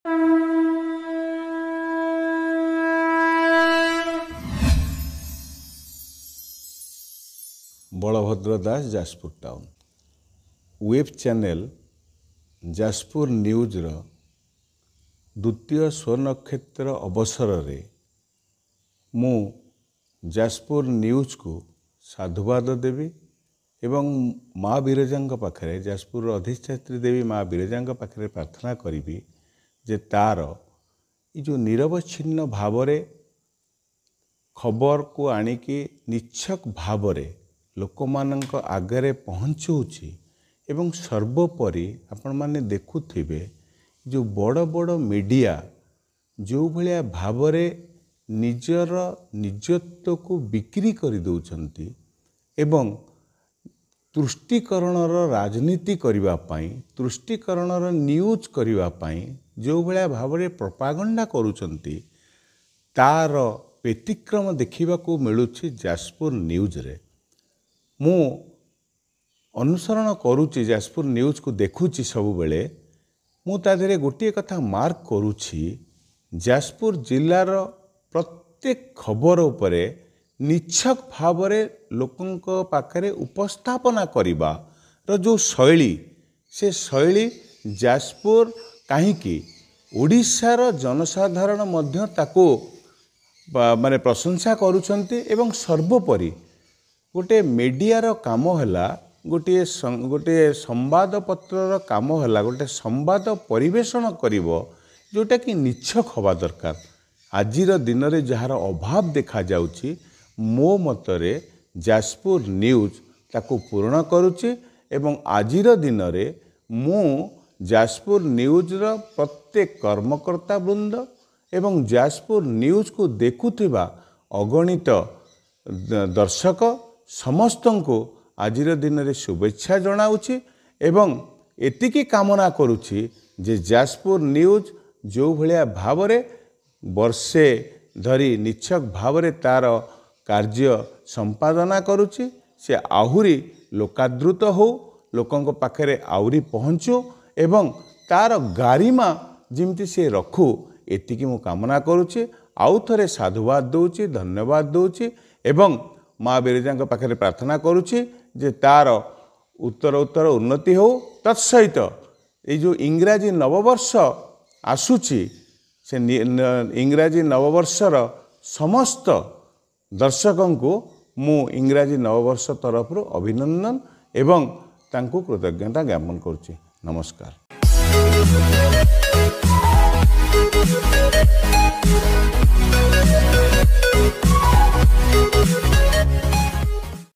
Balabhadra Das Jajpur town web channel Jajpur news रो द्वितीय स्वर्णक्षेत्र अवसर रे मु जाजपुर न्यूज को साधुवाद देवी एवं माँ बिरजा पाखे जाजपुर अधिष्ठात्री देवी माँ बिरजा पाखे प्रार्थना करी जे तार ये जो निरवच्छिन्न भाव खबर को आनिकी निच्छक भाव लोकमानंक आगरे पहुँचुची एवं सर्वोपरि आपण माने देखुथिबे जो बड़ बड़ मीडिया जो भलिया भावरे निजर निजत्व को बिक्री कर दौरान एवं तुष्टिकरण राजनीति करबा पई तुष्टिकरण न्यूज करबा पई जो भलिया भावरे प्रोपागंडा करूचंती तार व्यतिक्रम देखिबा को मिलुछि जाजपुर न्यूज रे मु अनुसरण करुच्ची जाजपुर न्यूज को देखुची सब बेले मु ताधरे गोटे कथा मार्क करुच्ची जाजपुर जिलार प्रत्येक खबर उपरे निच्छक भावरे लोकंक पाखरे उपस्थापना करिबा रो जो शैली से शैली जाजपुर काहींकी ओडिशार जनसाधारण मध्य ताको माने प्रशंसा करूछंती एवं सर्वोपरि गोटे मीडियार काम है गोटे संवाद पत्रर काम है गोटे संवाद परिवेषण करिवो जोटा कि निच्छक हवा दरकार आजिर दिन रे जहार अभाव देखा जाउची मो मतरे जाजपुर न्यूज ताको पूर्ण करुची एवं आजिर दिन रे मु जाजपुर न्यूज रो प्रत्येक कर्मकर्ता वृंद एवं जाजपुर न्यूज को देखुथिबा अगणित दर्शक समस्त को आजिर दिन रे शुभेच्छा जनाऊँगी एवं एतिकी कामना करुछि जे जाजपुर न्यूज जो भलिया भावरे वर्षे धरी निच्छक भावरे तार कार्य संपादना करुछि से आहुरी लोकादृत हो लोकंक पाखरे आहुरी पहुँचू एवं तार गारिमा जिमती से रखू एतिकी मु कामना करुछि आउ थरे साधुवाद दउछि धन्यवाद दउछि एवं माँ बिरजा पाखे प्रार्थना करुछि जे तार उत्तर उत्तर उन्नति हो तत्सहित ये जो इंग्राजी नववर्ष आसुची से इंग्राजी नववर्षर समस्त दर्शकों को मु इंग्राजी नववर्ष तरफ अभिनंदन एवं तांको कृतज्ञता ज्ञापन करुछि। नमस्कार।